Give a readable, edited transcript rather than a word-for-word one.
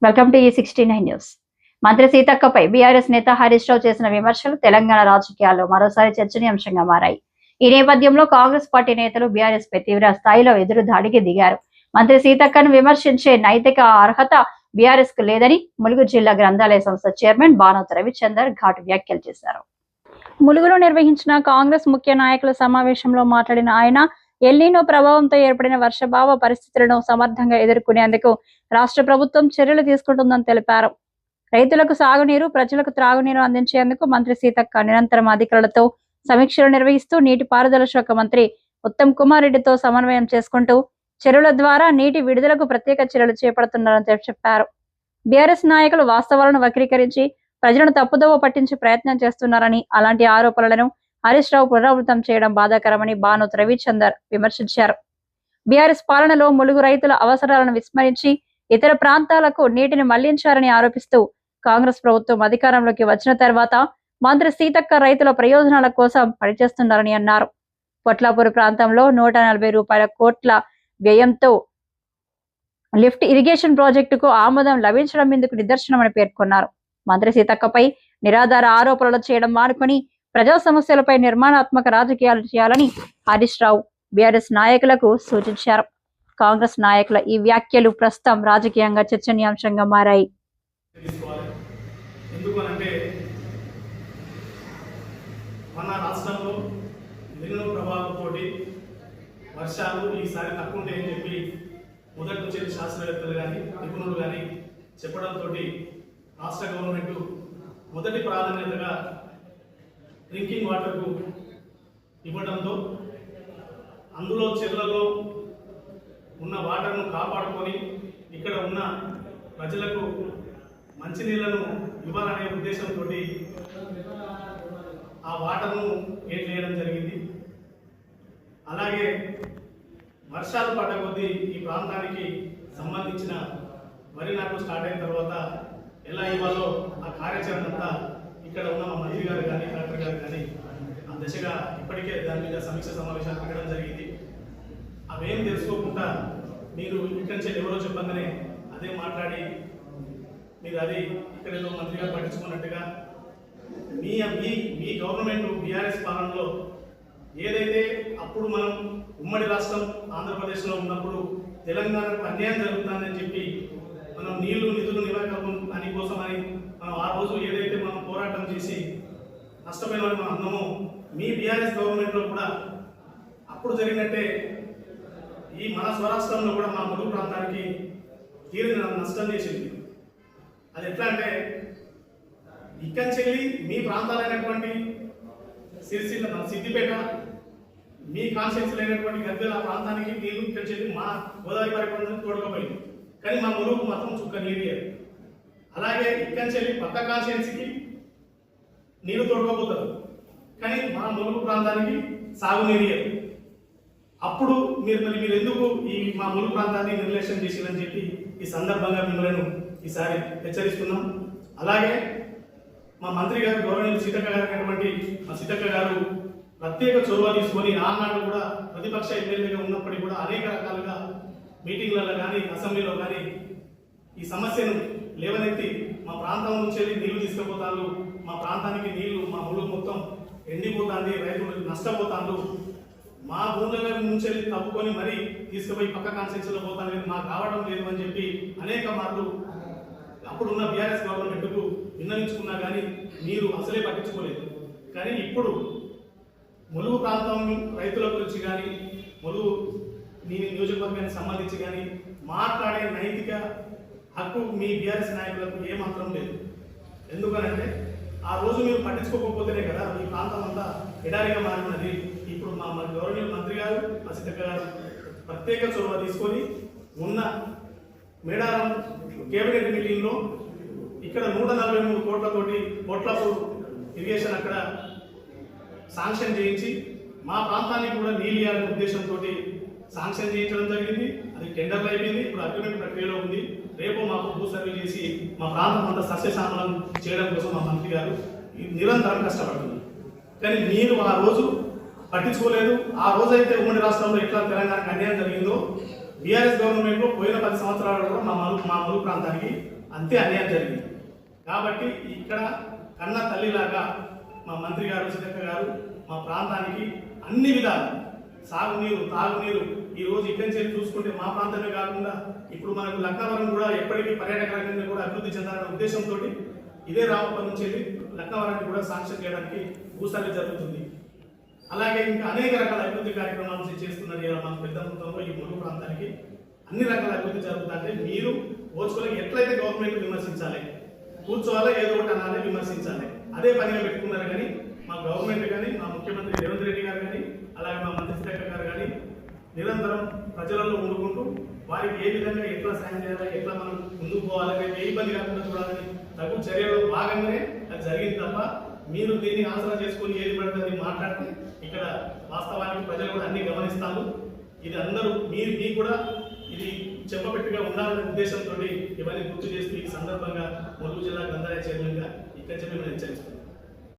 Welcome to E69 news. మంత్రి సీతక్కపై BRS నేత హరీష్ రావు చేసిన విమర్శలు తెలంగాణ రాజకీయాల్లో మరోసారి చర్చనీయాంశంగా మారాయి. ఈ నేపథ్యంలో కాంగ్రెస్ పార్టీ నేతలు బీఆర్ఎస్ పై తీవ్ర స్థాయిలో ఎదురు దాడికి దిగారు. మంత్రి సీతక్కను విమర్శించే నైతిక అర్హత బీఆర్ఎస్ కు లేదని ములుగు జిల్లా గ్రంథాలయ సంస్థ చైర్మన్ బానోతు రవిచందర్ ఘాటు వ్యాఖ్యలు చేశారు. ములుగులో నిర్వహించిన కాంగ్రెస్ ముఖ్య నాయకుల సమావేశంలో మాట్లాడిన ఆయన ఎల్నినో ప్రభావంతో ఏర్పడిన వర్షభావ పరిస్థితులను సమర్థంగా ఎదుర్కొనేందుకు రాష్ట్ర ప్రభుత్వం చర్యలు తీసుకుంటుందని తెలిపారు. రైతులకు సాగునీరు, ప్రజలకు త్రాగునీరు అందించేందుకు మంత్రి సీతక్క నిరంతరం అధికారులతో సమీక్షలు నిర్వహిస్తూ నీటిపారుదల శాఖ మంత్రి ఉత్తమ్ కుమార్ రెడ్డితో సమన్వయం చేసుకుంటూ చెరువుల ద్వారా నీటి విడుదలకు ప్రత్యేక చర్యలు చేపడుతున్నారని చెప్పారు. బీఆర్ఎస్ నాయకులు వాస్తవాలను వక్రీకరించి ప్రజలను తప్పుదోవ పట్టించే ప్రయత్నం చేస్తున్నారని, అలాంటి ఆరోపణలను హరీష్ రావు పునరావృతం చేయడం బాధాకరమని బానోతు రవిచందర్ విమర్శించారు. బీఆర్ఎస్ పాలనలో ములుగు రైతుల అవసరాలను విస్మరించి ఇతర ప్రాంతాలకు నీటిని మళ్లించారని ఆరోపిస్తూ కాంగ్రెస్ ప్రభుత్వం అధికారంలోకి వచ్చిన తర్వాత మంత్రి సీతక్క రైతుల ప్రయోజనాల కోసం పనిచేస్తున్నారని అన్నారు. పొట్లాపూర్ ప్రాంతంలో 140 కోట్ల వ్యయంతో లిఫ్ట్ ఇరిగేషన్ ప్రాజెక్టుకు ఆమోదం లభించడం ఇందుకు నిదర్శనమని పేర్కొన్నారు. మంత్రి సీతక్కపై నిరాధార ఆరోపణలు చేయడం మానుకొని ప్రజా సమస్యలపై నిర్మాణాత్మక రాజకీయాలు చేయాలని హరీష్ రావు బీఆర్ఎస్ నాయకులకు సూచించారు. కాంగ్రెస్ నాయకుల ఈ వ్యాఖ్యలు ప్రస్తుతం రాజకీయంగా చర్చనీయాంశంగా మారాయి. వర్షాలు ఈసారి తక్కువ ఉంటాయని చెప్పి మొదటి నుంచి శాస్త్రవేత్తలు కానీ నిపుణులు కానీ చెప్పడంతో రాష్ట్ర గవర్నమెంట్ మొదటి ప్రాధాన్యతగా డ్రింకింగ్ వాటర్కు ఇవ్వడంతో అందులో చెరువులలో ఉన్న వాటర్ను కాపాడుకొని ఇక్కడ ఉన్న ప్రజలకు మంచినీళ్లను ఇవ్వాలనే ఉద్దేశంతో ఆ వాటర్ను ఏం చేయడం జరిగింది. అలాగే వర్షాలు పడ్డ కొద్దీ ఈ ప్రాంతానికి సంబంధించిన వరి నాటు స్టార్ట్ అయిన తర్వాత ఎలా ఇవ్వాలో ఆ కార్యాచరణ అంతా ఇక్కడ ఉన్న మా మంత్రి గారు కానీ కలెక్టర్ గారు కానీ ఆ దశగా ఇప్పటికే దాని మీద సమీక్ష సమావేశాలు పెట్టడం జరిగింది. అవేం తెలుసుకోకుండా మీరు ఇక్కడి నుంచి ఎవరో చెప్పగానే అదే మాట్లాడి మీరు అది ఇక్కడ ఏదో మంత్రి గారు పట్టించుకున్నట్టుగా మీ గవర్నమెంట్ బీఆర్ఎస్ పాలనలో ఏదైతే అప్పుడు మనం ఉమ్మడి రాష్ట్రం ఆంధ్రప్రదేశ్లో ఉన్నప్పుడు తెలంగాణకు అన్యాయం జరుగుతుందని చెప్పి మనం నీళ్లు నిధులు నివారకం అని కోసమని మనం ఆ రోజు ఏదైతే మనం పోరాటం చేసి నష్టపోయిన మనం అన్నామో మీ బీఆర్ఎస్ గవర్నమెంట్లో కూడా అప్పుడు జరిగినట్టే ఈ మన స్వరాష్ట్రంలో కూడా మా ములుగు ప్రాంతానికి తీరిన నష్టం చేసింది. అది ఎట్లా అంటే ఇక్కడి చెల్లి మీ ప్రాంతాలైనటువంటి సిరిసిల్ల సిద్దిపేట మీ కాన్స్టిట్యూన్సీ అయినటువంటి గద్దెల ప్రాంతానికి నీరు ఇక్కడ చెల్లి మా గోదావరి పరిపాలన తోడుకపోయింది. కానీ మా ములుగు మాత్రం చుక్క నీరు. అలాగే ఇక్కడి చెల్లి పక్క కాన్స్టిట్యూన్సీకి నీరు తోడుకోపోతారు, కానీ మా ములుగు ప్రాంతానికి సాగునీరు. అప్పుడు మీరు ఎందుకు ఈ మా ములుగు ప్రాంతాన్ని నిర్లక్ష్యం చేసిందని చెప్పి ఈ సందర్భంగా మిమ్మల్ని ఈసారి హెచ్చరిస్తున్నాం. అలాగే మా మంత్రి గారు గౌరవనీయులు సీతక్క గారు అయినటువంటి మా సీతక్క గారు ప్రత్యేక చొరవ తీసుకొని ఆనాడు కూడా ప్రతిపక్ష ఎమ్మెల్యేగా ఉన్నప్పటికీ కూడా అనేక రకాలుగా మీటింగ్లలో కానీ అసెంబ్లీలో కానీ ఈ సమస్యను లేవనెత్తి మా ప్రాంతం నుంచి నీళ్లు తీసుకుపోతారు, మా ప్రాంతానికి నీళ్లు మా ములుగు మొత్తం ఎండిపోతుంది, రైతులు నష్టపోతారు, మా భూముల నుంచి తప్పుకొని మరీ తీసుకుపోయి పక్క కాన్స్టిట్యూన్సీలో పోతాను లేదు, మాకు రావడం లేదు అని చెప్పి అనేక మార్లు అప్పుడున్న బీఆర్ఎస్ గవర్నమెంట్కు విన్నవించుకున్నా కానీ మీరు అసలే పట్టించుకోలేదు. కానీ ఇప్పుడు ములుగు ప్రాంతం రైతుల గురించి కానీ ములుగు నియోజకవర్గానికి సంబంధించి కానీ మాట్లాడే నైతిక హక్కు మీ బీఆర్ఎస్ నాయకులకు ఏమాత్రం లేదు. ఎందుకనంటే ఆ రోజు మీరు పట్టించుకోకపోతేనే కదా మీ ప్రాంతం అంతా ఎడారిగా మారినది. ఇప్పుడు మా గవర్నమెంట్ మంత్రి గారు మా సీతక్క గారు ప్రత్యేక చొరవ తీసుకొని ఉన్న మేడారం కేబినెట్ మీటింగ్లో ఇక్కడ 143 కోట్లతోటి పోట్లాపూర్ ఇరిగేషన్ అక్కడ శాంక్షన్ చేయించి మా ప్రాంతానికి కూడా నీళ్ళు ఇవ్వాలనే ఉద్దేశంతో శాంక్షన్ చేయించడం జరిగింది. అది టెండర్లు అయిపోయింది, ఇప్పుడు అగ్రిమెంట్ ప్రక్రియలో ఉంది. రేపు మాకు భూ సర్వే చేసి మా ప్రాంతం అంతా సస్యశామలం చేయడం కోసం మా మంత్రి గారు నిరంతరం కష్టపడుతున్నారు. కానీ మీరు ఆ రోజు పట్టించుకోలేదు. ఆ రోజైతే ఉమ్మడి రాష్ట్రంలో ఎట్లా తెలంగాణకు అన్యాయం జరిగిందో బీఆర్ఎస్ గవర్నమెంట్లో పోయిన 10 సంవత్సరాలు కూడా మా ములుగు ప్రాంతానికి అంతే అన్యాయం జరిగింది. కాబట్టి ఇక్కడ కన్న తల్లిలాగా మా మంత్రి గారు సీతక్క గారు మా ప్రాంతానికి అన్ని విధాలు సాగునీరు తాగునీరు ఈ రోజు ఇక్కడి నుంచి చూసుకుంటే మా ప్రాంతమే కాకుండా ఇప్పుడు మనకు లక్నవరం కూడా ఎప్పటికీ పర్యాటక రంగంగా కూడా అభివృద్ధి చెందాలనే ఉద్దేశంతో ఇదే రామపురం నుంచి వెళ్ళి లక్నవరాన్ని కూడా శాంక్షన్ చేయడానికి భూసారి జరుగుతుంది. అలాగే ఇంకా అనేక రకాల అభివృద్ధి కార్యక్రమాలు చేస్తున్నారు ఇలా మన పెద్ద మొత్తంలో ఈ ములుగు ప్రాంతానికి అన్ని రకాల అభివృద్ధి జరుగుతుంటే మీరు ఓచుకోలేక ఎట్లయితే గవర్నమెంట్ విమర్శించాలి, కూర్చోవాలా ఏదో ఒకటి అనాలి, విమర్శించాలి, అదే పనిగా పెట్టుకున్నారు. కానీ మా గవర్నమెంట్ కానీ మా ముఖ్యమంత్రి రేవంత్ రెడ్డి గారు కానీ అలాగే మా మంత్రి సీతక్క గారు కానీ నిరంతరం ప్రజలలో ఉండుకుంటూ వారికి ఏ విధంగా ఎట్లా సాయం చేయాలి, ఎట్లా మనం ముందుకు పోవాలి, ఏ ఇబ్బంది కాకుండా చూడాలని తగు చర్యలో భాగంగానే అది జరిగింది తప్ప మీరు దీన్ని ఆసరా చేసుకుని ఏది పడుతుంది మాట్లాడితే ఇక్కడ వాస్తవానికి ప్రజలు కూడా అన్ని గమనిస్తారు. ఇది అందరూ మీకు కూడా ఇది చెప్పబెట్టుగా ఉండాలనే ఉద్దేశంతో ఇవన్నీ గుర్తు చేస్తూ ఈ సందర్భంగా ములుగు జిల్లా గ్రంథాలయ చైర్మన్గా ఇక్కడ చెప్పి మేము హెచ్చరిస్తున్నాం.